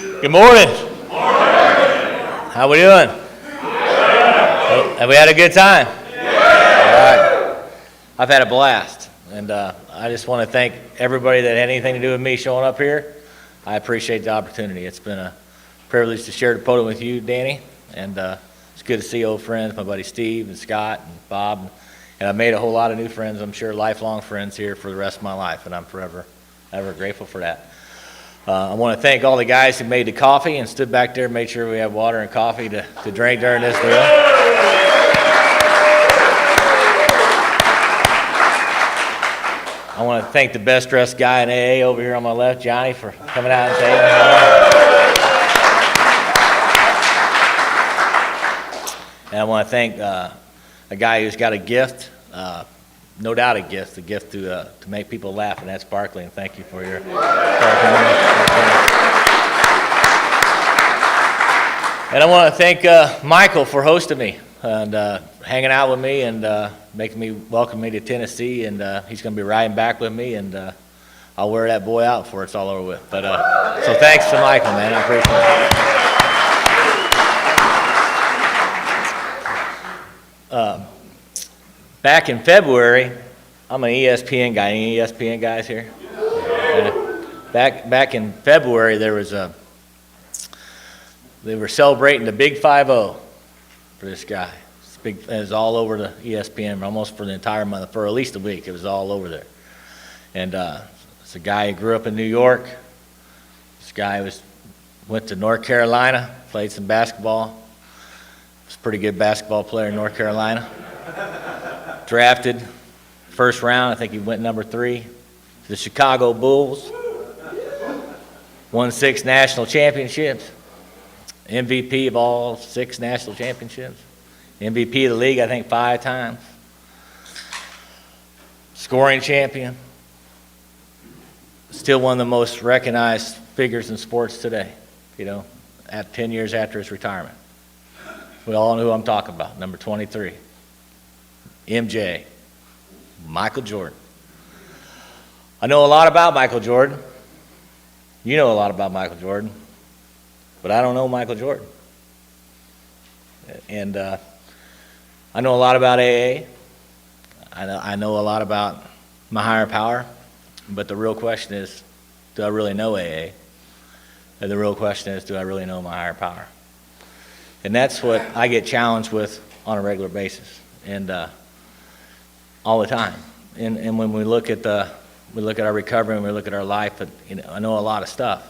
Good morning. How we doing? Have we had a good time? All right. I've had a blast, and I just want to thank everybody that had anything to do with me showing up here. I appreciate the opportunity. It's been a privilege to share the podium with you, Danny, and it's good to see old friends, my buddy Steve and Scott and Bob, and I've made a whole lot of new friends, I'm sure lifelong friends here for the rest of my life, and I'm forever ever grateful for that. I want to thank all the guys who made the coffee and stood back there and made sure we had water and coffee to drink during this meal. I want to thank the best dressed guy in AA over here on my left, Johnny, for coming out and saying hello. And I want to thank a guy who's got a gift, no doubt a gift to make people laugh, and that's Barkley, and thank you for your And I want to thank Michael for hosting me and hanging out with me and welcome me to Tennessee, and he's going to be riding back with me, and I'll wear that boy out before it's all over with. But so thanks to Michael, man, I appreciate it. Back in February, I'm an ESPN guy. Any ESPN guys here? Back in February, they were celebrating the Big 5-0 for this guy. It was all over the ESPN, almost for the entire month, for at least a week. It was all over there. And it's a guy who grew up in New York. This guy went to North Carolina, played some basketball. Was a pretty good basketball player in North Carolina. Drafted first round, I think he went number 3, to the Chicago Bulls. Won 6 national championships. MVP of all 6 national championships. MVP of the league, I think 5 times. Scoring champion. Still one of the most recognized figures in sports today, at 10 years after his retirement. We all know who I'm talking about, number 23. MJ, Michael Jordan. I know a lot about Michael Jordan. You know a lot about Michael Jordan, but I don't know Michael Jordan. And I know a lot about AA. I know a lot about my higher power, but the real question is, do I really know AA? And the real question is, do I really know my higher power? And that's what I get challenged with on a regular basis. And all the time, and when we look at our recovery and we look at our life, I know a lot of stuff,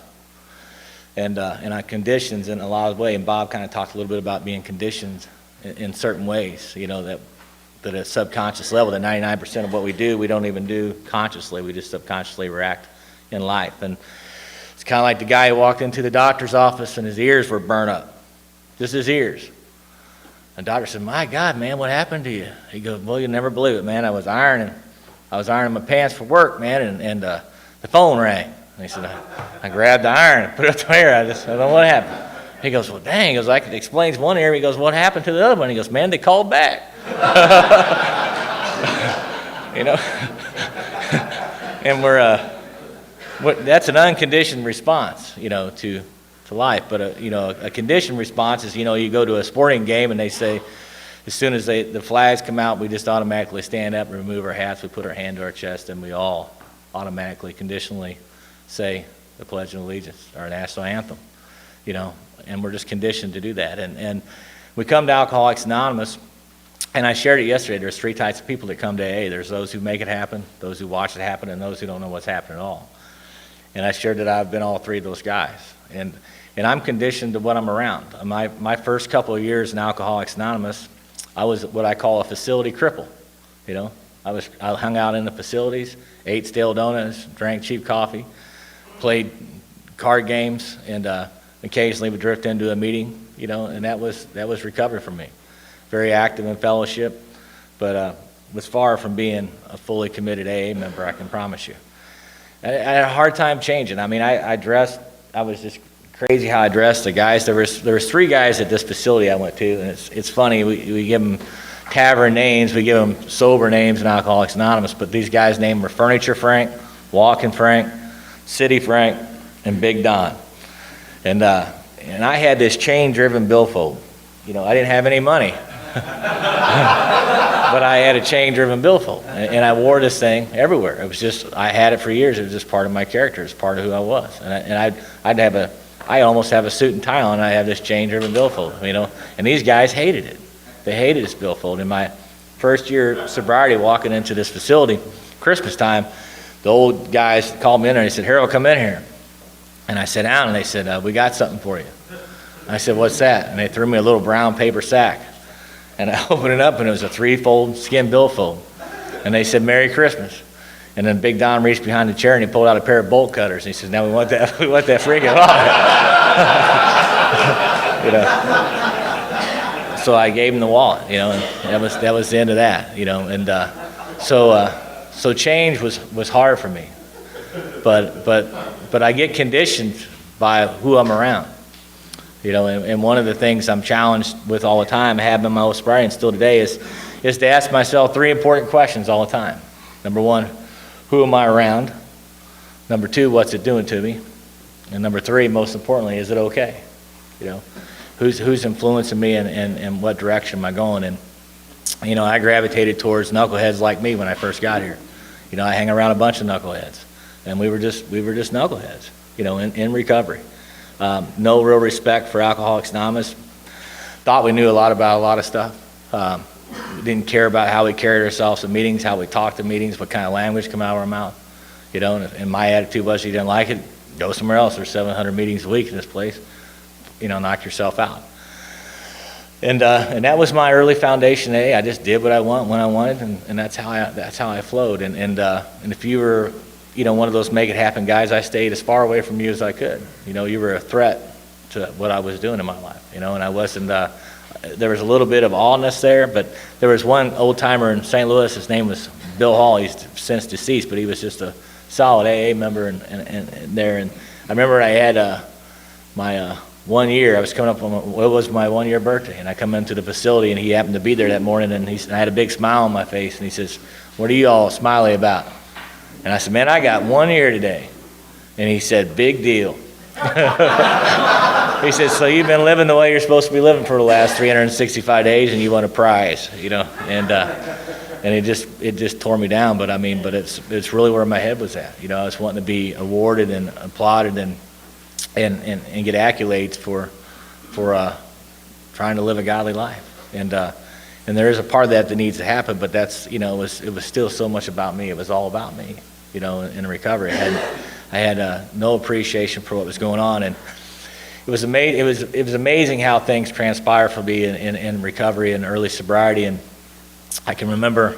and our conditions in a lot of ways. And Bob kind of talked a little bit about being conditioned in certain ways. That at a subconscious level, that 99% of what we do, we don't even do consciously. We just subconsciously react in life. And it's kind of like the guy who walked into the doctor's office and his ears were burnt up, just his ears. The doctor said, "My God, man, what happened to you?" He goes, "Well, you'll never believe it, man. I was ironing my pants for work, man, and the phone rang." And he said, I grabbed the iron and put it up there. I don't know what happened. He goes, "Well, dang." He goes, "I could explain one area." He goes, "What happened to the other one?" He goes, "Man, they called back." And that's an unconditioned response, to life. But a conditioned response is, you go to a sporting game and they say, as soon as the flags come out, we just automatically stand up and remove our hats, we put our hand to our chest, and we all automatically, conditionally say the Pledge of Allegiance, our national anthem, and we're just conditioned to do that. And we come to Alcoholics Anonymous, and I shared it yesterday. There's 3 types of people that come to AA. There's those who make it happen, those who watch it happen, and those who don't know what's happening at all. And I shared that I've been all 3 of those guys. And I'm conditioned to what I'm around. My first couple of years in Alcoholics Anonymous, I was what I call a facility cripple. I hung out in the facilities, ate stale donuts, drank cheap coffee, played card games, and occasionally would drift into a meeting, and that was recovery for me. Very active in fellowship, but was far from being a fully committed AA member, I can promise you. I had a hard time changing. I mean, I was just crazy how I dressed the guys. There was 3 guys at this facility I went to, and it's funny, we give them tavern names, we give them sober names in Alcoholics Anonymous, but these guys' names were Furniture Frank, Walking Frank, City Frank, and Big Don. And I had this chain-driven billfold. You know, I didn't have any money, but I had a chain-driven billfold, and I wore this thing everywhere. It was just, I had it for years. It was just part of my character. It was part of who I was. And I almost have a suit and tie on, and I have this chain-driven billfold, you know. And these guys hated it. They hated this billfold. In my first year of sobriety, walking into this facility, Christmas time, the old guys called me in there, and they said, "Harold, come in here." And I sat down, and they said, "We got something for you." I said, "What's that?" And they threw me a little brown paper sack. And I opened it up, and it was a 3-fold skin billfold. And they said, "Merry Christmas." And then Big Don reached behind the chair, and he pulled out a pair of bolt cutters. And he says, "Now we want that freaking off." You know. So I gave him the wallet, you know, and that was the end of that, you know. And so change was hard for me. But I get conditioned by who I'm around. You know, and one of the things I'm challenged with all the time, I have in my own sobriety and still today, is to ask myself 3 important questions all the time. Number 1, who am I around? Number 2, what's it doing to me? And number 3, most importantly, is it okay? You know, who's influencing me and what direction am I going? And, you know, I gravitated towards knuckleheads like me when I first got here. You know, I hang around a bunch of knuckleheads, and we were just knuckleheads, you know, in recovery. No real respect for Alcoholics Anonymous. Thought we knew a lot about a lot of stuff. Didn't care about how we carried ourselves in meetings, how we talked in meetings, what kind of language come out of our mouth. You know, and my attitude was, you didn't like it, go somewhere else. There's 700 meetings a week in this place. You know, knock yourself out. And that was my early foundation. I just did what I want when I wanted, and that's how I flowed. And if you were, you know, one of those make it happen guys, I stayed as far away from you as I could. You know, you were a threat to what I was doing in my life, you know, and I wasn't, there was a little bit of awness there, but there was one old timer in St. Louis, his name was Bill Hall. He's since deceased, but he was just a solid AA member and there. And I remember I had my 1 year, I was coming up on, it was my 1 year birthday, and I come into the facility, and he happened to be there that morning, and I had a big smile on my face, and he says, "What are you all smiley about?" And I said, "Man, I got 1 year today." And he said, "Big deal." He said, "So you've been living the way you're supposed to be living for the last 365 days, and you want a prize, you know?" And it just tore me down. But I mean, it's really where my head was at. You know, I was wanting to be awarded and applauded and get accolades for trying to live a godly life. And there is a part of that needs to happen, but that's, you know, it was still so much about me. It was all about me, you know, in recovery. I had no appreciation for what was going on, and it was amazing how things transpire for me in recovery and early sobriety. And I can remember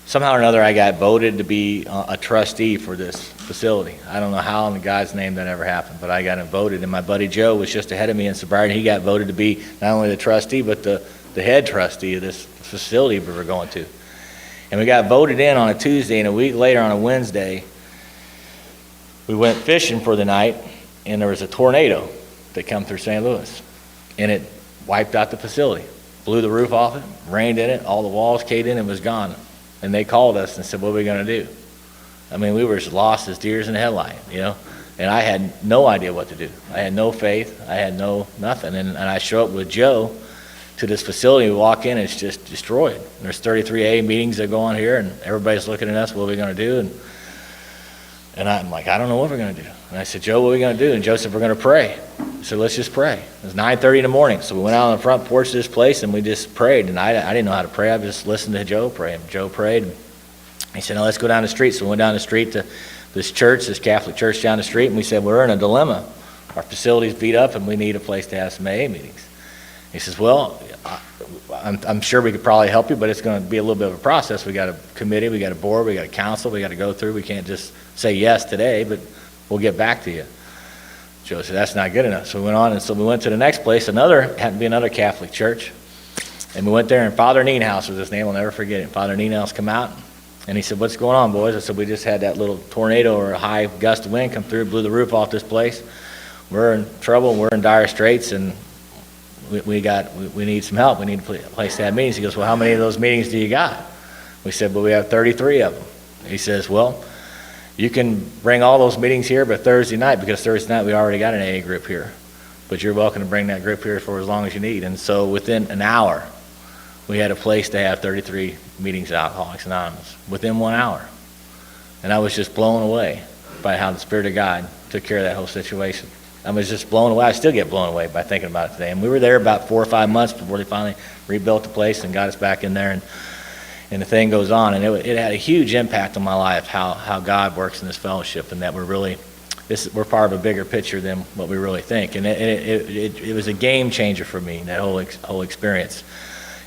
somehow or another I got voted to be a trustee for this facility. I don't know how in God's name that ever happened, but I got voted, and my buddy Joe was just ahead of me in sobriety. He got voted to be not only the trustee, but the head trustee of this facility we were going to. And we got voted in on a Tuesday, and a week later on a Wednesday, we went fishing for the night, and there was a tornado that come through St. Louis, and it wiped out the facility, blew the roof off it, rained in it, all the walls caved in, and was gone. And they called us and said, "What are we going to do?" I mean, we were as lost as deers in the headlight, you know, and I had no idea what to do. I had no faith. I had nothing. And I show up with Joe to this facility. We walk in, and it's just destroyed. And there's 33 AA meetings that go on here, and everybody's looking at us, "What are we going to do?" And I'm like, "I don't know what we're going to do." And I said, "Joe, what are we going to do?" And Joe said, "We're going to pray." I said, "Let's just pray." It was 9:30 in the morning, so we went out on the front porch of this place, and we just prayed. And I didn't know how to pray. I just listened to Joe pray. And Joe prayed. And he said, "Now let's go down the street." So we went down the street to this church, this Catholic church down the street, and we said, "We're in a dilemma. Our facility's beat up, and we need a place to have some AA meetings." He says, "Well, I'm sure we could probably help you, but it's going to be a little bit of a process. We got a committee, we got a board, we got a council, we got to go through. We can't just say yes today, but we'll get back to you." Joe said, "That's not good enough." So we went on, and so we went to the next place, happened to be another Catholic church, and we went there, and Father Nienhaus was his name. I'll never forget it. Father Nienhaus come out, and he said, "What's going on, boys?" I said, "We just had that little tornado or a high gust of wind come through, blew the roof off this place. We're in trouble, we're in dire straits, and we need some help. We need a place to have meetings." He goes, "Well, how many of those meetings do you got?" We said, "Well, we have 33 of them." He says, "Well, you can bring all those meetings here, but Thursday night, because Thursday night we already got an AA group here. but you're welcome to bring that group here for as long as you need. And so within an hour, we had a place to have 33 meetings at Alcoholics Anonymous, within 1 hour. And I was just blown away by how the Spirit of God took care of that whole situation. I was just blown away. I still get blown away by thinking about it today. And we were there about 4 or 5 months before they finally rebuilt the place and got us back in there, and the thing goes on. And it had a huge impact on my life, how God works in this fellowship, and that we're part of a bigger picture than what we really think. And it was a game changer for me, that whole experience.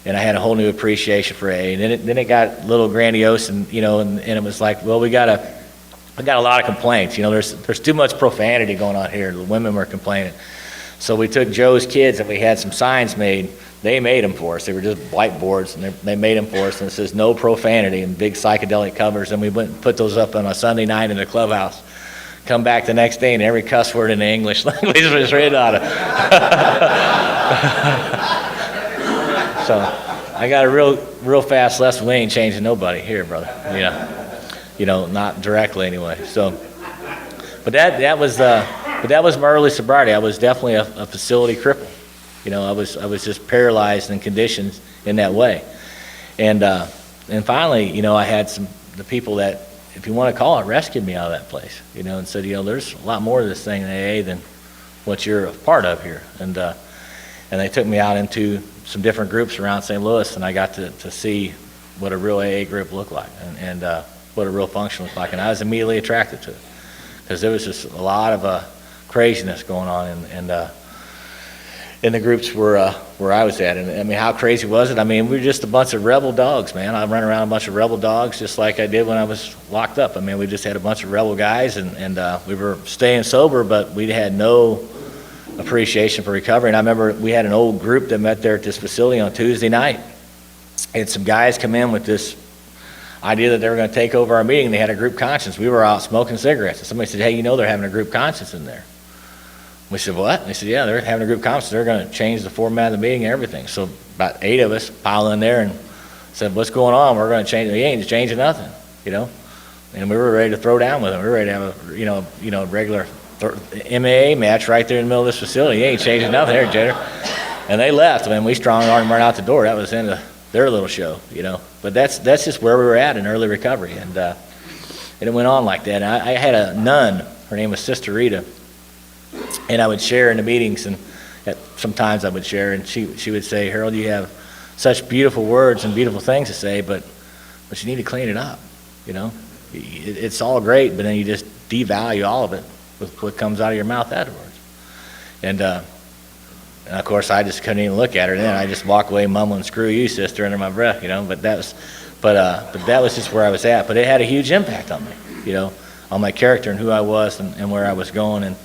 And I had a whole new appreciation for AA. And then it got a little grandiose, and it was like, well, we got a lot of complaints. There's too much profanity going on here. The women were complaining. So we took Joe's kids and we had some signs made. They made them for us. They were just whiteboards, and they made them for us. And it says no profanity, and big psychedelic covers. And we went and put those up on a Sunday night in the clubhouse. Come back the next day, and every cuss word in the English language was written on it. So I got a real fast lesson. We ain't changing nobody here, brother. Not directly anyway. So, but that was my early sobriety. I was definitely a facility cripple. I was just paralyzed and conditioned in that way. And finally, I had the people that, if you want to call it, rescued me out of that place. And said, there's a lot more to this thing in AA than what you're a part of here. And they took me out into some different groups around St. Louis, and I got to see what a real AA group looked like, and what a real function looked like. And I was immediately attracted to it, because there was just a lot of craziness going on in the groups where I was at. And I mean, how crazy was it? I mean, we were just a bunch of rebel dogs, man. I ran around a bunch of rebel dogs just like I did when I was locked up. I mean, we just had a bunch of rebel guys, and we were staying sober, but we had no appreciation for recovery. And I remember we had an old group that met there at this facility on Tuesday night. And some guys come in with this idea that they were going to take over our meeting. They had a group conscience. We were out smoking cigarettes, and somebody said, hey, they're having a group conscience in there. We said, what? And they said, yeah, they're having a group conscience. They're going to change the format of the meeting and everything. So about 8 of us piled in there and said, what's going on? We're going to change. We ain't changing nothing, And we were ready to throw down with them. We were ready to have a regular MMA match right there in the middle of this facility. You ain't changing nothing there, Jenner. And they left. I mean, we strong-armed them right out the door. That was the end of their little show, But that's just where we were at in early recovery. And it went on like that. And I had a nun. Her name was Sister Rita. And I would share in the meetings, and sometimes I would share, and she would say, Harold, you have such beautiful words and beautiful things to say, but you need to clean it up, It's all great, but then you just devalue all of it with what comes out of your mouth afterwards. And of course, I just couldn't even look at her then. I just walk away mumbling, screw you, sister, under my breath, But that was just where I was at. But it had a huge impact on me, on my character and who I was and where I was going and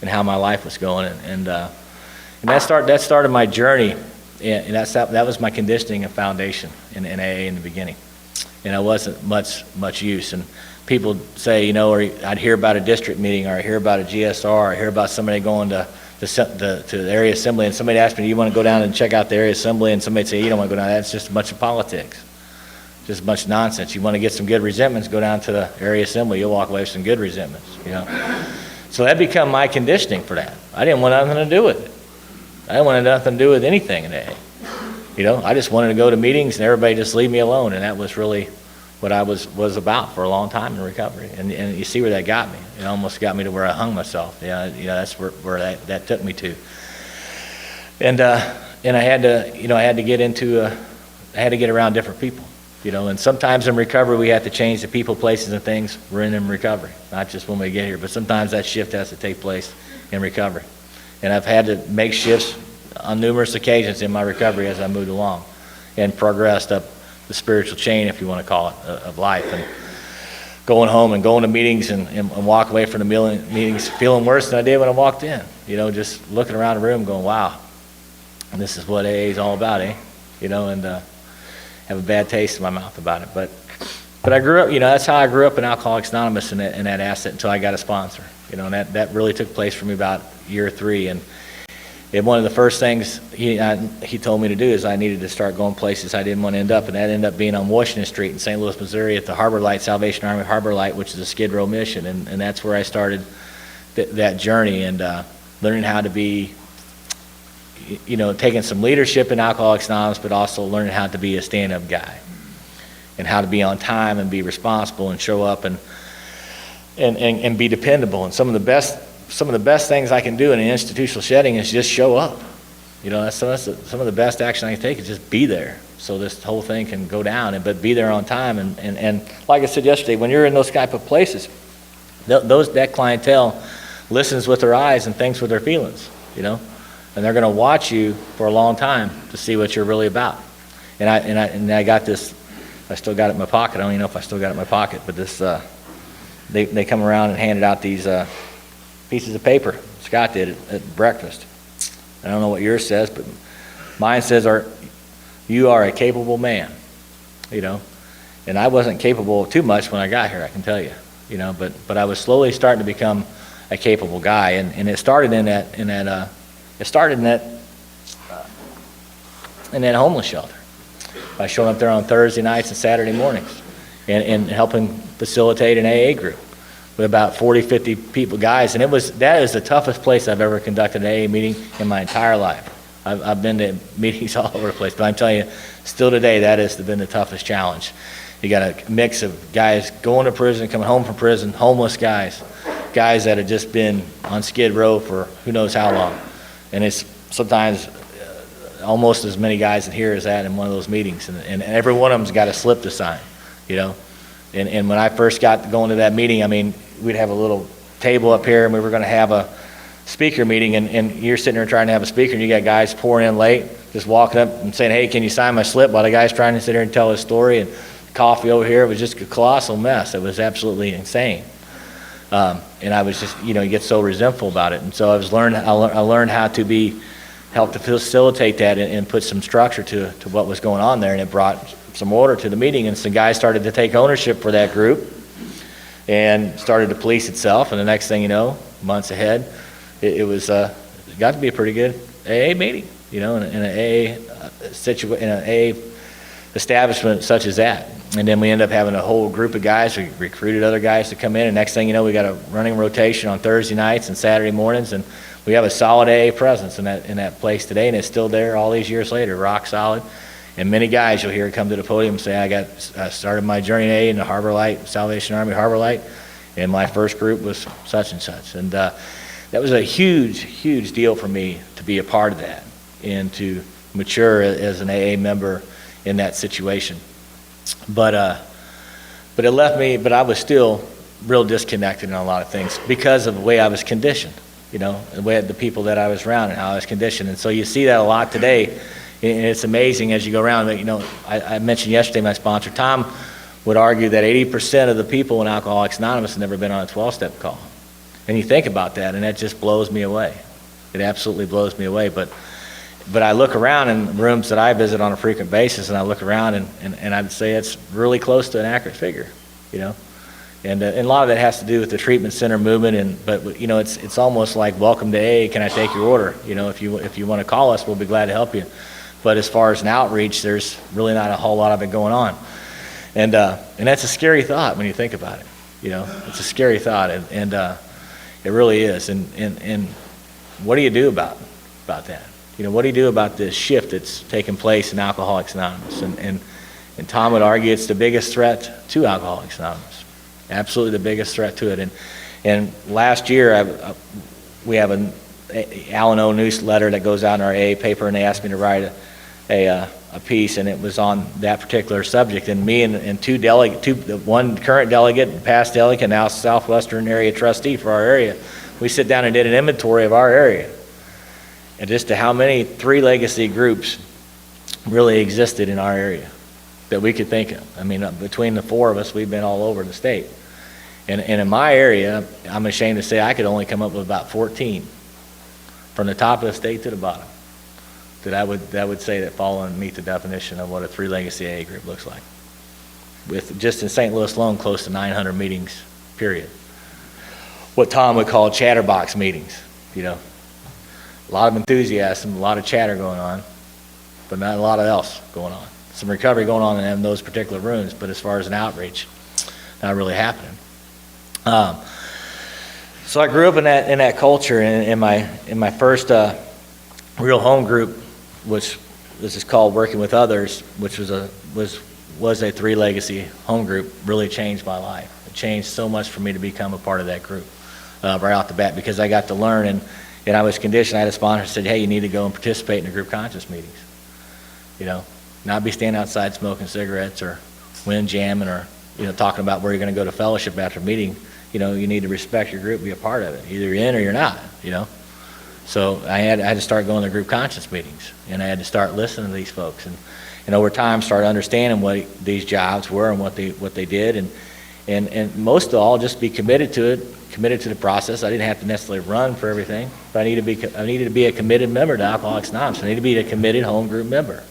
how my life was going. And that started my journey. And that was my conditioning and foundation in AA in the beginning. And I wasn't much use. And people say, or I'd hear about a district meeting, or I hear about a GSR, or I hear about somebody going to the area assembly, and somebody asked me, do you want to go down and check out the area assembly? And somebody say, you don't want to go down. That's just a bunch of politics. Just a bunch of nonsense. You want to get some good resentments, go down to the area assembly. You'll walk away with some good resentments, So that became my conditioning for that. I didn't want nothing to do with it. I didn't want nothing to do with anything in AA. I just wanted to go to meetings and everybody just leave me alone, and that was really what I was about for a long time in recovery. And you see where that got me. It almost got me to where I hung myself. That's where that took me to. And I had to get around different people. And sometimes in recovery we have to change the people, places, and things we're in recovery. Not just when we get here, but sometimes that shift has to take place in recovery. And I've had to make shifts on numerous occasions in my recovery as I moved along and progressed up the spiritual chain, if you want to call it, of life. And going home and going to meetings and walk away from the meetings feeling worse than I did when I walked in. Just looking around the room going, wow, this is what AA is all about, eh? And have a bad taste in my mouth about it. But I grew up, that's how I grew up in Alcoholics Anonymous in that asset until I got a sponsor. And that really took place for me about year 3. And one of the first things he told me to do is I needed to start going places I didn't want to end up, and that ended up being on Washington Street in St. Louis, Missouri at the Harbor Light, Salvation Army Harbor Light, which is a Skid Row mission. And that's where I started that journey, and learning how to be taking some leadership in Alcoholics Anonymous, but also learning how to be a stand-up guy and how to be on time and be responsible and show up and be dependable. And some of the best things I can do in an institutional setting is just show up. That's some of the best action I can take is just be there, so this whole thing can go down, but be there on time. And like I said yesterday, when you're in those type of places, that clientele listens with their eyes and thinks with their feelings, and they're going to watch you for a long time to see what you're really about. And I got this. I still got it in my pocket. I don't even know if I still got it in my pocket, but this they come around and handed out these pieces of paper. Scott did it at breakfast. I don't know what yours says, but mine says, "You are a capable man," And I wasn't capable of too much when I got here, I can tell you, But I was slowly starting to become a capable guy, and it started in that homeless shelter by showing up there on Thursday nights and Saturday mornings, and helping facilitate an AA group with about 40, 50 people, guys. And that is the toughest place I've ever conducted an AA meeting in my entire life. I've been to meetings all over the place, but I'm telling you, still today, that has been the toughest challenge. You got a mix of guys going to prison, coming home from prison, homeless guys that have just been on Skid Row for who knows how long. And it's sometimes almost as many guys in here as that in one of those meetings. And every one of them's got a slip to sign, And when I first got going to that meeting, we'd have a little table up here, and we were going to have a speaker meeting, and you're sitting there trying to have a speaker, and you got guys pouring in late, just walking up and saying, "Hey, can you sign my slip?" while the guy's trying to sit there and tell his story, and coffee over here. It was just a colossal mess. It was absolutely insane. And I was just, you get so resentful about it. And so I learned how to help to facilitate that and put some structure to what was going on there, and it brought some order to the meeting. And some guys started to take ownership for that group and started to police itself. And the next thing you know, months ahead, it got to be a pretty good AA meeting, in an AA in an AA establishment such as that. And then we end up having a whole group of guys. We recruited other guys to come in, and next thing you know, we got a running rotation on Thursday nights and Saturday mornings, and we have a solid AA presence in that place today, and it's still there all these years later, rock solid. And many guys you'll hear come to the podium and say, I started my journey in AA in the Harbor Light, Salvation Army Harbor Light, and my first group was such and such. And that was a huge, huge deal for me to be a part of that and to mature as an AA member in that situation. But it left me, but I was still real disconnected in a lot of things because of the way I was conditioned, the way the people that I was around and how I was conditioned. And so you see that a lot today, and it's amazing as you go around. I mentioned yesterday my sponsor, Tom, would argue that 80% of the people in Alcoholics Anonymous have never been on a 12-step call. And you think about that, and that just blows me away. It absolutely blows me away. But I look around in rooms that I visit on a frequent basis, and I look around, and I'd say it's really close to an accurate figure, And a lot of that has to do with the treatment center movement, but it's almost like welcome to AA. Can I take your order? If you want to call us, we'll be glad to help you. But as far as an outreach, there's really not a whole lot of it going on, and that's a scary thought when you think about it. It's a scary thought, and it really is. And what do you do about that? What do you do about this shift that's taking place in Alcoholics Anonymous? And Tom would argue it's the biggest threat to Alcoholics Anonymous. Absolutely the biggest threat to it. And last year, we have an Allen O newsletter that goes out in our AA paper, and they asked me to write a piece, and it was on that particular subject. And me and one current delegate, past delegate, and now Southwestern area trustee for our area, we sit down and did an inventory of our area. And just to how many 3 legacy groups really existed in our area that we could think of. Between the 4 of us, we've been all over the state. And in my area, I'm ashamed to say I could only come up with about 14 from the top of the state to the bottom that I would say that fall and meet the definition of what a 3 legacy AA group looks like. With just in St. Louis alone, close to 900 meetings, period. What Tom would call chatterbox meetings, A lot of enthusiasm, a lot of chatter going on, but not a lot of else going on. Some recovery going on in those particular rooms, but as far as an outreach, not really happening. So I grew up in that culture. In my first real home group, which this is called Working with Others, which was a three legacy home group, really changed my life. It changed so much for me to become a part of that group right off the bat, because I got to learn, and I was conditioned. I had a sponsor who said, hey, you need to go and participate in the group conscience meetings. Not be standing outside smoking cigarettes or wind jamming or, talking about where you're going to go to fellowship after a meeting. You need to respect your group, be a part of it. Either you're in or you're not, So I had to start going to group conscience meetings, and I had to start listening to these folks. And over time, started understanding what these jobs were and what they did, and most of all, just be committed to it, committed to the process. I didn't have to necessarily run for everything, but I needed to be a committed member to Alcoholics Anonymous. I needed to be a committed home group member.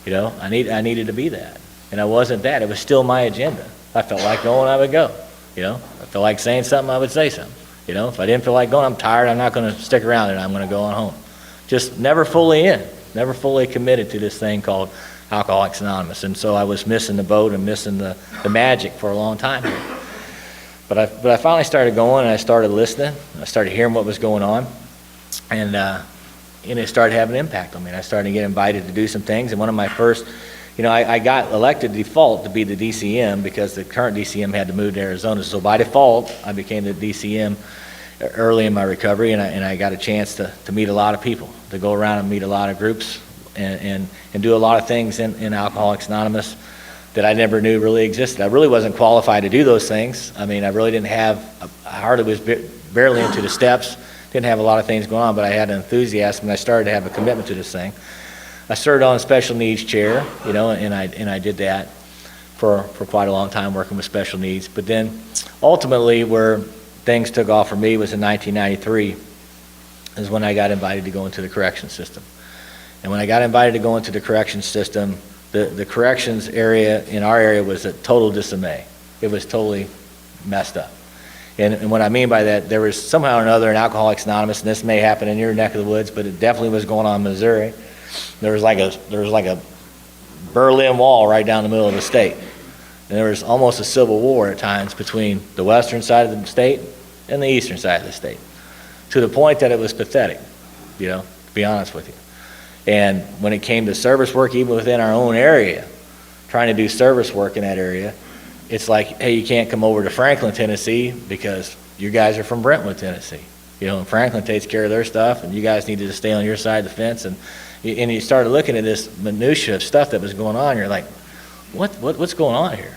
I needed to be that, and I wasn't that. It was still my agenda. If I felt like going, I would go. If I felt like saying something, I would say something. If I didn't feel like going, I'm tired, I'm not going to stick around, and I'm going to go on home. Just never fully in, never fully committed to this thing called Alcoholics Anonymous. And so I was missing the boat and missing the magic for a long time here. But I finally started going, and I started listening. I started hearing what was going on, and it started having an impact on me. And I started to get invited to do some things. And one of my first, I got elected default to be the DCM because the current DCM had to move to Arizona. So by default, I became the DCM early in my recovery, and I got a chance to meet a lot of people, to go around and meet a lot of groups and do a lot of things in Alcoholics Anonymous that I never knew really existed. I really wasn't qualified to do those things. I mean, I really didn't have, I hardly was barely into the steps, didn't have a lot of things going on, but I had an enthusiasm, and I started to have a commitment to this thing. I served on a special needs chair, and I did that for quite a long time, working with special needs. But then ultimately where things took off for me was in 1993 is when I got invited to go into the corrections system. And when I got invited to go into the corrections system, the corrections area in our area was a total disarray. It was totally messed up. And what I mean by that, there was somehow or another in Alcoholics Anonymous, and this may happen in your neck of the woods, but it definitely was going on in Missouri. There was like a Berlin Wall right down the middle of the state. And there was almost a civil war at times between the western side of the state and the eastern side of the state, to the point that it was pathetic, to be honest with you. And when it came to service work, even within our own area, trying to do service work in that area, it's like, hey, you can't come over to Franklin, Tennessee, because you guys are from Brentwood, Tennessee. And Franklin takes care of their stuff, and you guys need to stay on your side of the fence. And you started looking at this minutia of stuff that was going on. You're like, what's going on here?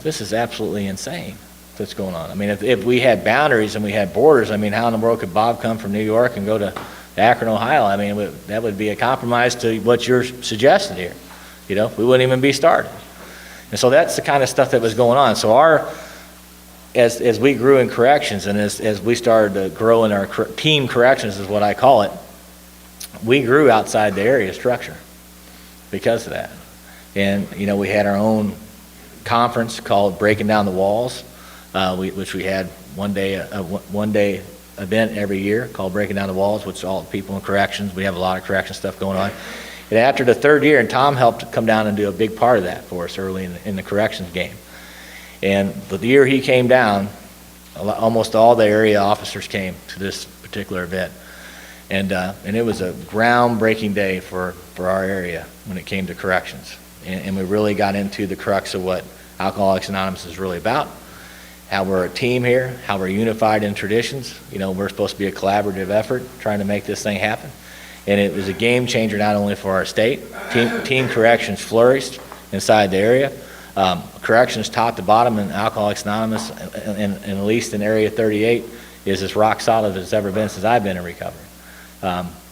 This is absolutely insane what's going on. I mean, if we had boundaries and we had borders, I mean, how in the world could Bob come from New York and go to Akron, Ohio? I mean, that would be a compromise to what you're suggesting here. We wouldn't even be started. And so that's the kind of stuff that was going on. So as we grew in corrections, and as we started to grow in our team corrections is what I call it, we grew outside the area structure because of that. And, we had our own conference called Breaking Down the Walls, which we had one day event every year called Breaking Down the Walls, which all the people in corrections, we have a lot of correction stuff going on. And after the third year, and Tom helped come down and do a big part of that for us early in the corrections game. And the year he came down, almost all the area officers came to this particular event. And it was a groundbreaking day for our area when it came to corrections. And we really got into the crux of what Alcoholics Anonymous is really about, how we're a team here, how we're unified in traditions. We're supposed to be a collaborative effort trying to make this thing happen. And it was a game changer not only for our state. Team corrections flourished inside the area. Corrections top to bottom in Alcoholics Anonymous, and at least in Area 38, is as rock solid as it's ever been since I've been in recovery.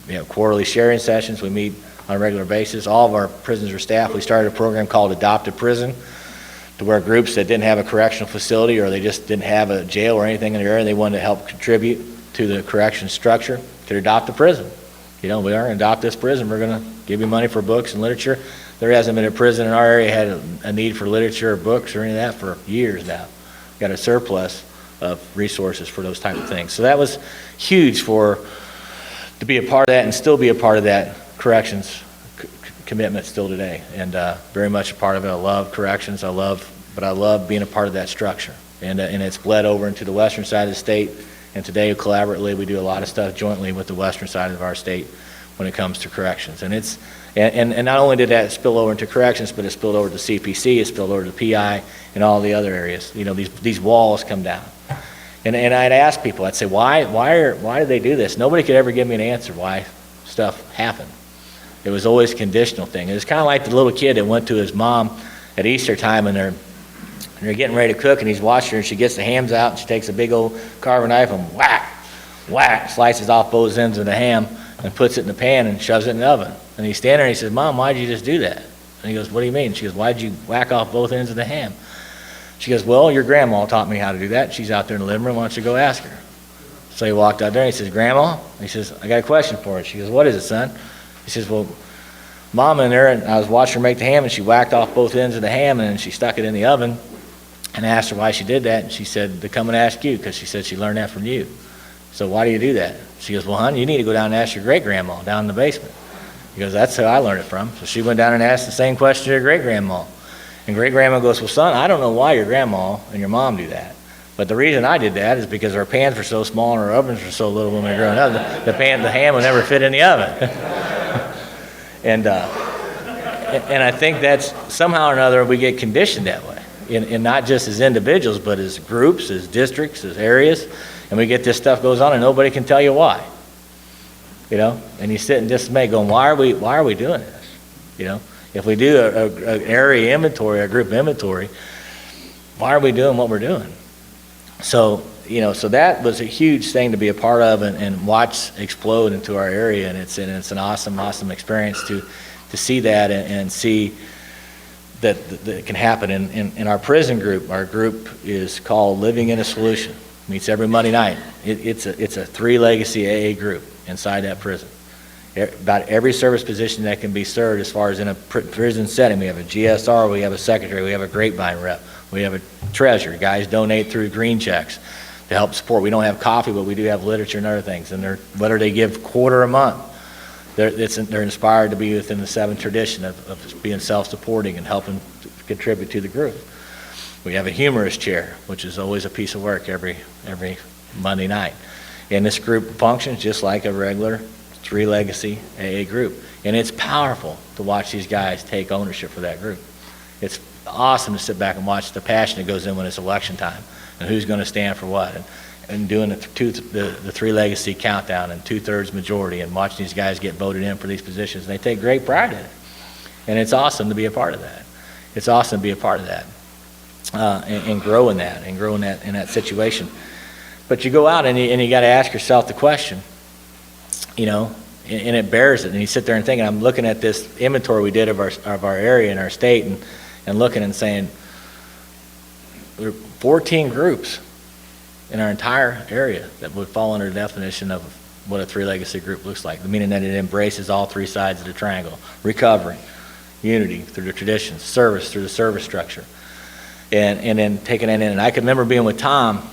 We have quarterly sharing sessions. We meet on a regular basis. All of our prisoners or staff, we started a program called Adopt a Prison, to where groups that didn't have a correctional facility or they just didn't have a jail or anything in their area, they wanted to help contribute to the correction structure, could adopt a prison. We are going to adopt this prison. We're going to give you money for books and literature. There hasn't been a prison in our area had a need for literature or books or any of that for years now. We've got a surplus of resources for those type of things. So that was huge to be a part of that and still be a part of that corrections commitment still today. And very much a part of it. I love corrections. But I love being a part of that structure. And it's bled over into the western side of the state And today, collaboratively, we do a lot of stuff jointly with the western side of our state when it comes to corrections. And it's and not only did that spill over into corrections, but it spilled over to CPC, it spilled over to PI, and all the other areas. You know, these walls come down. And I'd ask people, I'd say, why do they do this? Nobody could ever give me an answer why stuff happened. It was always a conditional thing. It was kind of like the little kid that went to his mom at Easter time, and they're getting ready to cook, and he's watching her, and she gets the hams out, and she takes a big old carving knife and whack, slices off both ends of the ham and puts it in the pan and shoves it in the oven. And he's standing there, and he says, "Mom, why'd you just do that?" And he goes, "What do you mean?" She goes, "Why'd you whack off both ends of the ham?" She goes, "Well, your grandma taught me how to do that. She's out there in the living room. Why don't you go ask her?" So he walked out there, and he says, "Grandma?" He says, "I got a question for her." She goes, "What is it, son?" He says, "Well, Mom in there, and I was watching her make the ham, and she whacked off both ends of the ham, and then she stuck it in the oven." And I asked her why she did that, and she said, "To come and ask you," because she said she learned that from you. "So why do you do that?" She goes, "Well, hon, you need to go down and ask your great-grandma down in the basement." He goes, "That's who I learned it from." So she went down and asked the same question to her great-grandma. And great-grandma goes, "Well, son, I don't know why your grandma and your mom do that. But the reason I did that is because our pans were so small and our ovens were so little when we were growing up, the ham would never fit in the oven." And I think that's somehow or another we get conditioned that way. And not just as individuals, but as groups, as districts, as areas. And we get this stuff goes on and nobody can tell you why. You know, and you sit in dismay going, why are we doing this? You know, if we do an area inventory, a group inventory, why are we doing what we're doing? So, you know, so that was a huge thing to be a part of and watch explode into our area. And it's an awesome experience to see that and see that it can happen. In our prison group, our group is called Living in a Solution. Meets every Monday night. It's a 3 legacy AA group inside that prison. About every service position that can be served as far as in a prison setting. We have a GSR, we have a secretary, we have a grapevine rep, we have a treasurer. Guys donate through green checks to help support. We don't have coffee, but we do have literature and other things. And whether they give quarter a month, they're inspired to be within the 7 tradition of being self-supporting and helping to contribute to the group. We have a humorist chair, which is always a piece of work every Monday night. And this group functions just like a regular 3 legacy AA group. And it's powerful to watch these guys take ownership for that group. It's awesome to sit back and watch the passion that goes in when it's election time and who's going to stand for what. And doing the 3 legacy countdown and 2/3 majority and watching these guys get voted in for these positions. And they take great pride in it. And it's awesome to be a part of that. It's awesome to be a part of that. And grow in that in that situation. But you go out and you got to ask yourself the question, you know, and it bears it. And you sit there and think, and I'm looking at this inventory we did of our area and our state and looking and saying, there are 14 groups in our entire area that would fall under the definition of what a 3 legacy group looks like, meaning that it embraces all 3 sides of the triangle: recovery, unity through the traditions, service through the service structure. And then taking it in. And I can remember being with Tom,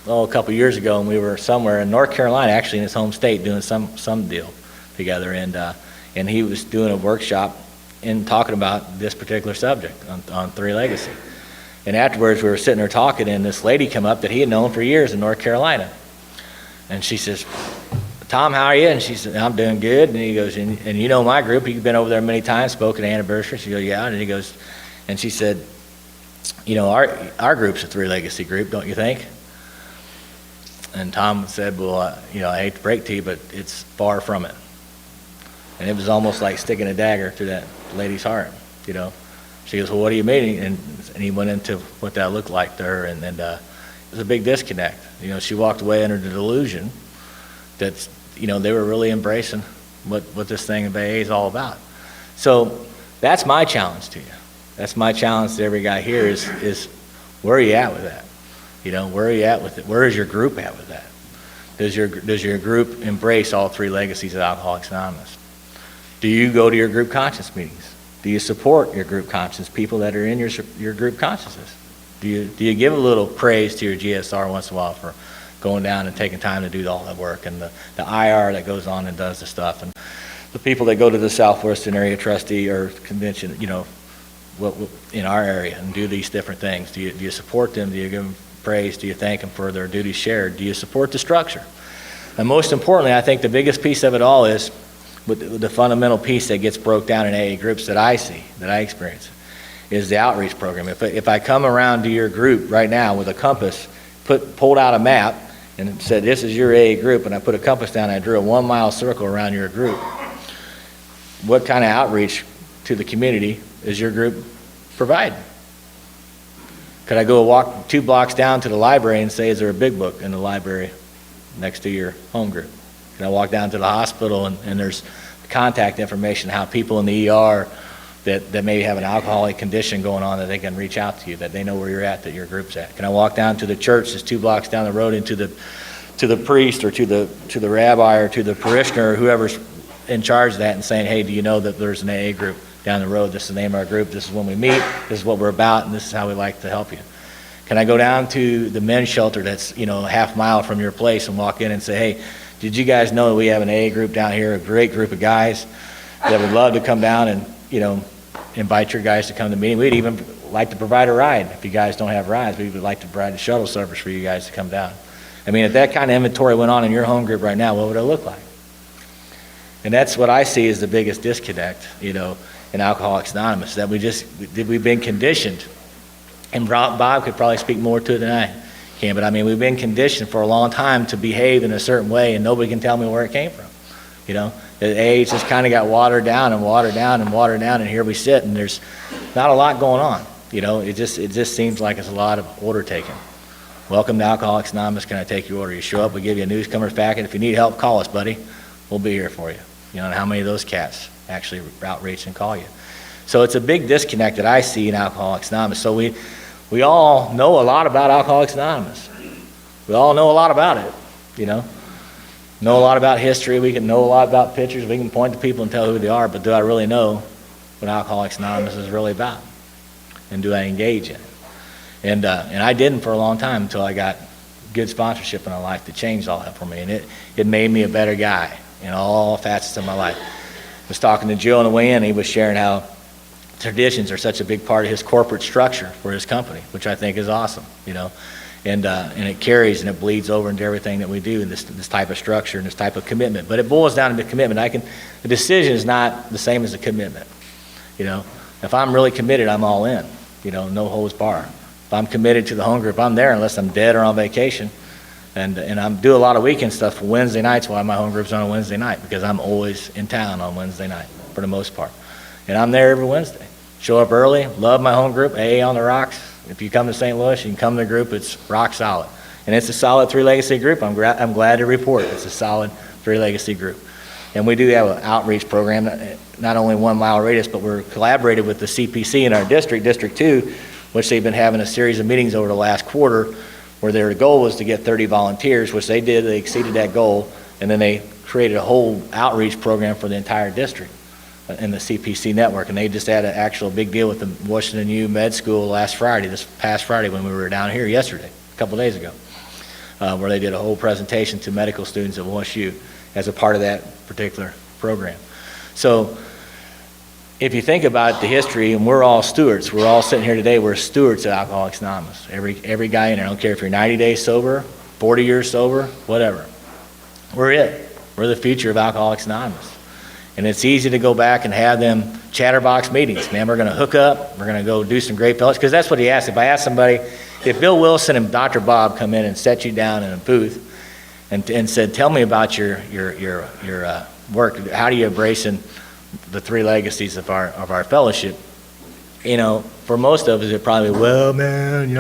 a couple years ago, and we were somewhere in North Carolina, actually in his home state, doing some deal together. And he was doing a workshop and talking about this particular subject on 3 legacy. And afterwards, we were sitting there talking, and this lady came up that he had known for years in North Carolina. And she says, "Tom, how are you?" And she said, "I'm doing good." And he goes, and you know my group, you've been over there many times, spoken at anniversary. She goes, "Yeah." And he goes, and she said, "You know, our group's a 3 legacy group, don't you think?" And Tom said, "Well, you know, I hate to break to you, but it's far from it." And it was almost like sticking a dagger through that lady's heart, you know. She goes, "Well, what do you mean?" And he went into what that looked like to her, and it was a big disconnect. You know, she walked away under the delusion that, you know, they were really embracing what this thing of AA is all about. So that's my challenge to you. That's my challenge to every guy here is where are you at with that? You know, where are you at with it? Where is your group at with that? Does your group embrace all 3 legacies of Alcoholics Anonymous? Do you go to your group conscience meetings? Do you support your group conscience, people that are in your group consciences? Do you give a little praise to your GSR once in a while for going down and taking time to do all that work, and the IR that goes on and does the stuff, and the people that go to the Southwestern Area Trustee or Convention, you know, in our area and do these different things? Do you support them? Do you give them praise? Do you thank them for their duties shared? Do you support the structure? And most importantly, I think the biggest piece of it all is with the fundamental piece that gets broke down in AA groups that I see, that I experience, is the outreach program. If I come around to your group right now with a compass, pulled out a map and said, this is your AA group, and I put a compass down and I drew a 1 mile circle around your group, what kind of outreach to the community is your group providing? Could I go walk 2 blocks down to the library and say, is there a big book in the library next to your home group? Can I walk down to the hospital and there's contact information, how people in the ER that maybe have an alcoholic condition going on, that they can reach out to you, that they know where you're at, that your group's at? Can I walk down to the church that's 2 blocks down the road into the priest or to the rabbi or to the parishioner or whoever's in charge of that and saying, hey, do you know that there's an AA group down the road? This is the name of our group. This is when we meet. This is what we're about, and this is how we like to help you. Can I go down to the men's shelter that's, a half mile from your place and walk in and say, hey, did you guys know that we have an AA group down here, a great group of guys that would love to come down and, invite your guys to come to the meeting? We'd even like to provide a ride. If you guys don't have rides, we would like to provide a shuttle service for you guys to come down. I mean, if that kind of inventory went on in your home group right now, what would it look like? And that's what I see as the biggest disconnect, in Alcoholics Anonymous, that we've been conditioned, and Bob could probably speak more to it than I can, but I mean, we've been conditioned for a long time to behave in a certain way, and nobody can tell me where it came from. The age just kind of got watered down and watered down and watered down, and here we sit, and there's not a lot going on. It just seems like it's a lot of order taking. Welcome to Alcoholics Anonymous. Can I take your order? You show up, we give you a newcomer's packet. If you need help, call us, buddy. We'll be here for you. And how many of those cats actually outreach and call you? So it's a big disconnect that I see in Alcoholics Anonymous. So we all know a lot about Alcoholics Anonymous. We all know a lot about it, Know a lot about history. We can know a lot about pictures. We can point to people and tell who they are, but do I really know what Alcoholics Anonymous is really about? And do I engage in it? And I didn't for a long time until I got good sponsorship in my life that changed all that for me. And it made me a better guy in all facets of my life. I was talking to Joe on the way in, he was sharing how traditions are such a big part of his corporate structure for his company, which I think is awesome, And it carries and it bleeds over into everything that we do in this type of structure and this type of commitment. But it boils down to commitment. The decision is not the same as a commitment. If I'm really committed, I'm all in. No holds barred. If I'm committed to the home group, I'm there unless I'm dead or on vacation. And I do a lot of weekend stuff for Wednesday nights while my home group's on a Wednesday night, because I'm always in town on Wednesday night for the most part. And I'm there every Wednesday. Show up early, love my home group, AA on the rocks. If you come to St. Louis, you can come to the group, it's rock solid. And it's a solid 3 Legacy group. I'm glad to report it's a solid 3 Legacy group. And we do have an outreach program, not only 1 mile radius, but we're collaborated with the CPC in our district, District 2, which they've been having a series of meetings over the last quarter, where their goal was to get 30 volunteers, which they did. They exceeded that goal, and then they created a whole outreach program for the entire district in the CPC network. And they just had an actual big deal with the Washington U Med School this past Friday when we were down here yesterday, a couple days ago, where they did a whole presentation to medical students at WashU as a part of that particular program. So if you think about the history, and we're all stewards, we're all sitting here today, we're stewards of Alcoholics Anonymous. Every guy in there, I don't care if you're 90 days sober, 40 years sober, whatever. We're it. We're the future of Alcoholics Anonymous. And it's easy to go back and have them chatterbox meetings. Man, we're going to hook up. We're going to go do some great fellowship. Because that's what he asked. If I ask somebody, if Bill Wilson and Dr. Bob come in and set you down in a booth and said, tell me about your work. How do you embrace the 3 legacies of our fellowship? For most of us, it probably, well, man,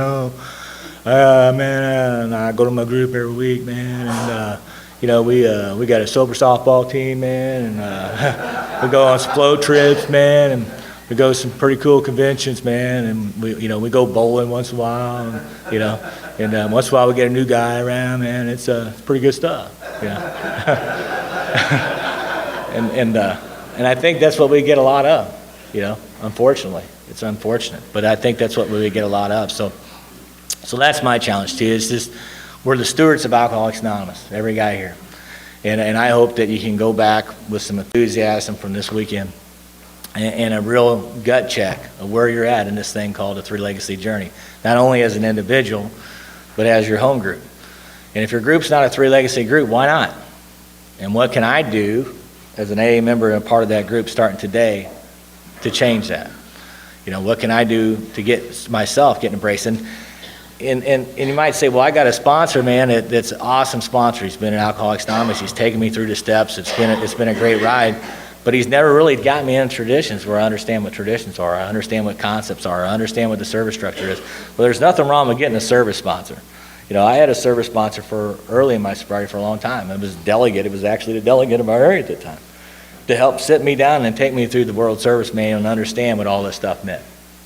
I go to my group every week, man, and we got a sober softball team, man, and we go on some float trips, man, and we go to some pretty cool conventions, man, and we go bowling once in a while, and once in a while we get a new guy around, man. It's pretty good stuff, and I think that's what we get a lot of, unfortunately. It's unfortunate, but I think that's what we get a lot of. So that's my challenge to you. Is just we're the stewards of Alcoholics Anonymous, every guy here. And I hope that you can go back with some enthusiasm from this weekend and a real gut check of where you're at in this thing called the 3 Legacy journey. Not only as an individual but as your home group. And if your group's not a Three Legacy group, why not? And what can I do as an AA member and a part of that group starting today to change that? What can I do to get myself getting embraced? And you might say, well, I got a sponsor, man, that's an awesome sponsor. He's been in Alcoholics Anonymous. He's taken me through the steps. It's been a great ride. But he's never really got me into traditions where I understand what traditions are. I understand what concepts are. I understand what the service structure is. Well, there's nothing wrong with getting a service sponsor. I had a service sponsor for early in my sobriety for a long time. It was delegate. It was actually the delegate of our area at the time to help sit me down and take me through the World Service Manual and understand what all this stuff meant.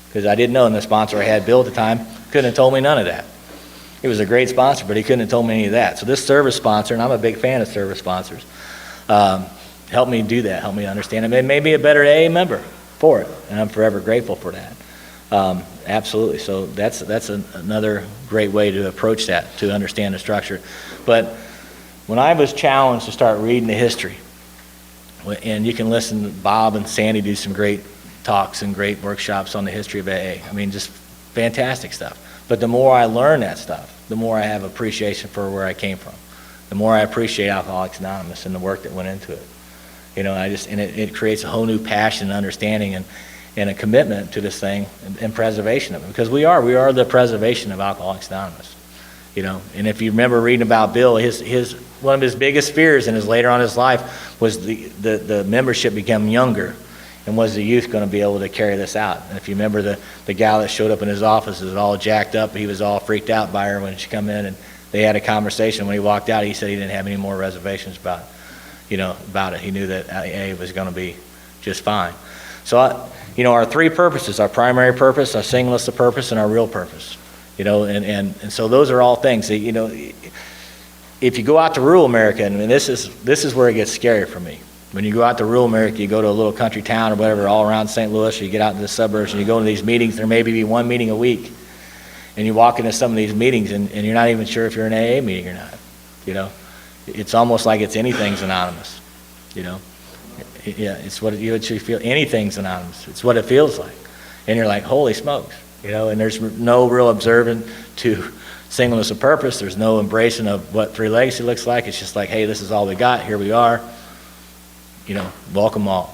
Because I didn't know, and the sponsor I had, Bill, at the time, couldn't have told me none of that. He was a great sponsor, but he couldn't have told me any of that. So this service sponsor, and I'm a big fan of service sponsors, helped me do that, helped me understand it. It made me a better AA member for it, and I'm forever grateful for that. Absolutely. So that's another great way to approach that, to understand the structure. But when I was challenged to start reading the history, and you can listen to Bob and Sandy do some great talks and great workshops on the history of AA. I mean, just fantastic stuff. But the more I learn that stuff, the more I have appreciation for where I came from. The more I appreciate Alcoholics Anonymous and the work that went into it. It creates a whole new passion and understanding and a commitment to this thing and preservation of it. Because we are the preservation of Alcoholics Anonymous. And if you remember reading about Bill, his one of his biggest fears in his later on in his life was the membership become younger. And was the youth going to be able to carry this out? And if you remember the gal that showed up in his office was all jacked up, he was all freaked out by her when she come in, and they had a conversation. When he walked out, he said he didn't have any more reservations about it. He knew that AA was going to be just fine. So, our three purposes: our primary purpose, our singleness of purpose, and our real purpose. And so those are all things that, if you go out to rural America, and this is where it gets scary for me. When you go out to rural America, you go to a little country town or whatever, all around St. Louis, or you get out into the suburbs and you go to these meetings, there may be one meeting a week. And you walk into some of these meetings and you're not even sure if you're in an AA meeting or not. It's almost like it's anything's anonymous. Yeah, it's what you feel. Anything's anonymous. It's what it feels like. And you're like, holy smokes. And there's no real observant to singleness of purpose. There's no embracing of what Three Legacy looks like. It's just like, hey, this is all we got. Here we are. Welcome all.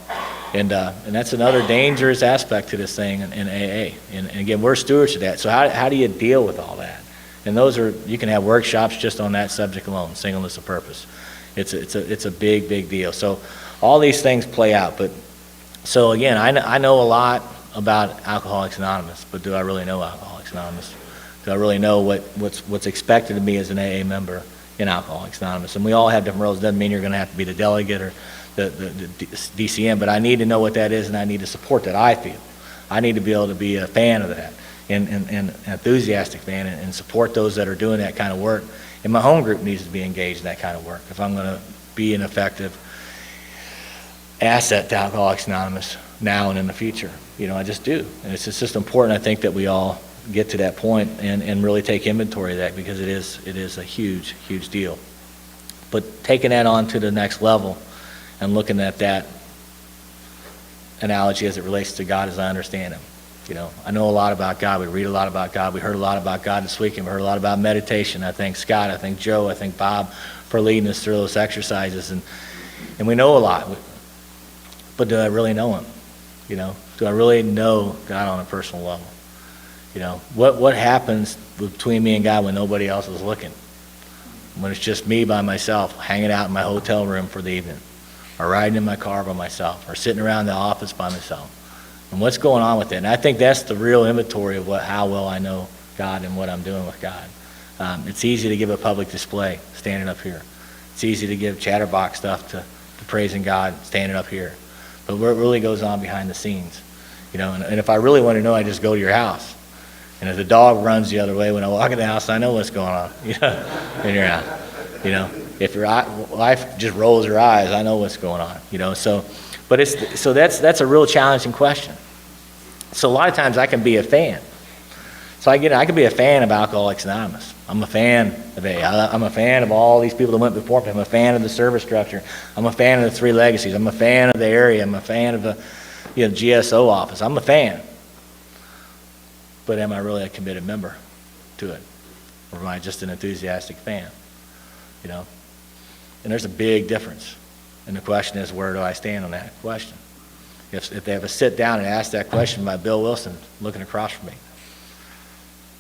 And that's another dangerous aspect to this thing in AA. And again, we're stewards of that. So how do you deal with all that? And you can have workshops just on that subject alone, singleness of purpose. It's a big, big deal. So all these things play out. But so again, I know a lot about Alcoholics Anonymous, but do I really know Alcoholics Anonymous? Do I really know what's expected of me as an AA member in Alcoholics Anonymous? And we all have different roles. It doesn't mean you're going to have to be the delegate or the DCM, but I need to know what that is, and I need to support that. I feel I need to be able to be a fan of that and an enthusiastic fan and support those that are doing that kind of work. And my home group needs to be engaged in that kind of work if I'm going to be an effective asset to Alcoholics Anonymous now and in the future. I just do. And it's just important, I think, that we all get to that point and really take inventory of that, because it is a huge, huge deal. But taking that on to the next level and looking at that analogy as it relates to God as I understand Him. I know a lot about God. We read a lot about God. We heard a lot about God this weekend. We heard a lot about meditation. I thank Scott. I thank Joe. I thank Bob for leading us through those exercises. And we know a lot. But do I really know Him? Do I really know God on a personal level? What happens between me and God when nobody else is looking? When it's just me by myself, hanging out in my hotel room for the evening, or riding in my car by myself, or sitting around the office by myself. And what's going on with that? And I think that's the real inventory of how well I know God and what I'm doing with God. It's easy to give a public display standing up here. It's easy to give chatterbox stuff to praising God standing up here. But what really goes on behind the scenes, and if I really want to know, I just go to your house. And if the dog runs the other way when I walk in the house, I know what's going on, in your house. If your wife just rolls her eyes, I know what's going on, So that's a real challenging question. So a lot of times I can be a fan. So I can be a fan of Alcoholics Anonymous. I'm a fan of AA. I'm a fan of all these people that went before me. I'm a fan of the service structure. I'm a fan of the Three Legacies. I'm a fan of the area. I'm a fan of the GSO office. I'm a fan. But am I really a committed member to it? Or am I just an enthusiastic fan? You know? And there's a big difference. And the question is, where do I stand on that question? If they have a sit down and ask that question by Bill Wilson looking across from me,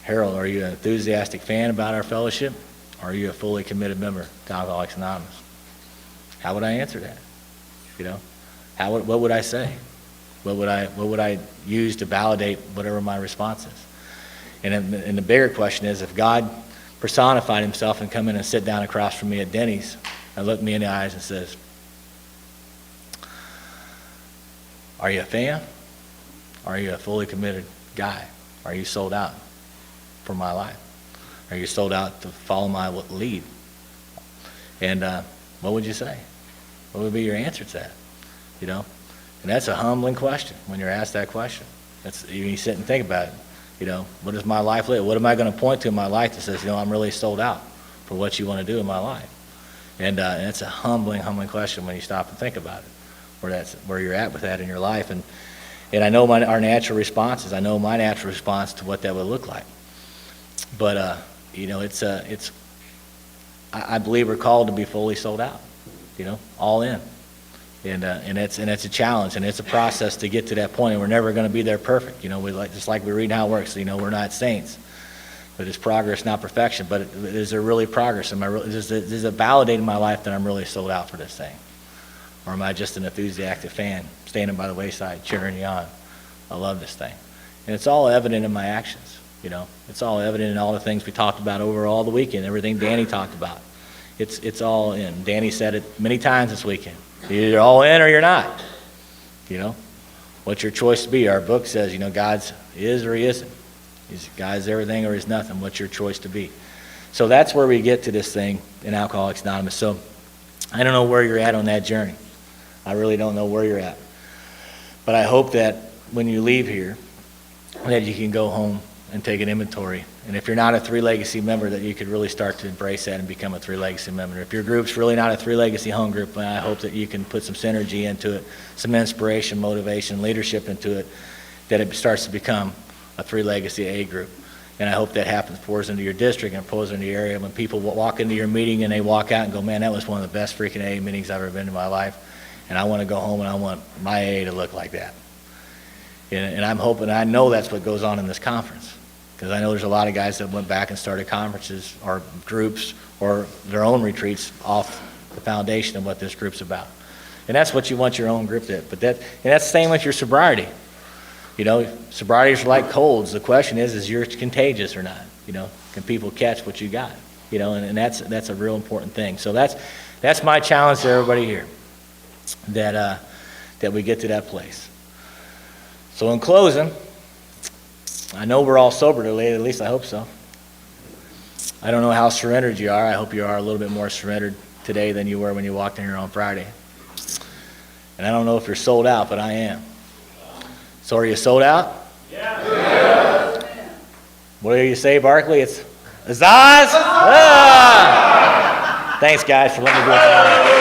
Harold, are you an enthusiastic fan about our fellowship? Or are you a fully committed member to Alcoholics Anonymous? How would I answer that? You know? What would I say? What would I use to validate whatever my response is? And the bigger question is, if God personified himself and come in and sit down across from me at Denny's and look me in the eyes and says, are you a fan? Are you a fully committed guy? Are you sold out for my life? Are you sold out to follow my lead? And what would you say? What would be your answer to that? You know? And that's a humbling question when you're asked that question. You sit and think about it. You know, what is my life like? What am I going to point to in my life that says, you know, I'm really sold out for what you want to do in my life? And it's a humbling question when you stop and think about it, where you're at with that in your life. And I know our natural responses. I know my natural response to what that would look like. But you know, I believe we're called to be fully sold out. You know, all in. And it's a challenge, and it's a process to get to that point, and we're never going to be there perfect. You know, just like we read how it works. You know, we're not saints, but it's progress, not perfection. But is there really progress? Is it validating my life that I'm really sold out for this thing, or am I just an enthusiastic fan standing by the wayside cheering you on? I love this thing, and it's all evident in my actions. You know, it's all evident in all the things we talked about over all the weekend. Everything Danny talked about, it's all in. Danny said it many times this weekend. You're either all in or you're not. You know, what's your choice to be? Our book says, you know, God's is or he isn't. God's everything or he's nothing. What's your choice to be? So that's where we get to this thing in Alcoholics Anonymous. So I don't know where you're at on that journey. I really don't know where you're at. But I hope that when you leave here, that you can go home and take an inventory. And if you're not a Three Legacy member, that you could really start to embrace that and become a Three Legacy member. If your group's really not a Three Legacy home group, I hope that you can put some synergy into it, some inspiration, motivation, leadership into it, that it starts to become a Three Legacy A group. And I hope that happens, pours into your district and pours into your area. When people walk into your meeting and they walk out and go, man, that was one of the best freaking AA meetings I've ever been in my life. And I want to go home and I want my AA to look like that. And I'm hoping, I know that's what goes on in this conference. Because I know there's a lot of guys that went back and started conferences or groups or their own retreats off the foundation of what this group's about. And that's what you want your own group to. But that's the same with your sobriety. You know, sobriety is like colds. The question is yours contagious or not? You know, can people catch what you got? You know, and that's a real important thing. So that's my challenge to everybody here, that we get to that place. So in closing, I know we're all sober today, at least I hope so. I don't know how surrendered you are. I hope you are a little bit more surrendered today than you were when you walked in here on Friday. And I don't know if you're sold out, but I am. So are you sold out? Yeah. What do you say, Barkley? It's Azaz? Ah! Thanks, guys, for letting me do it.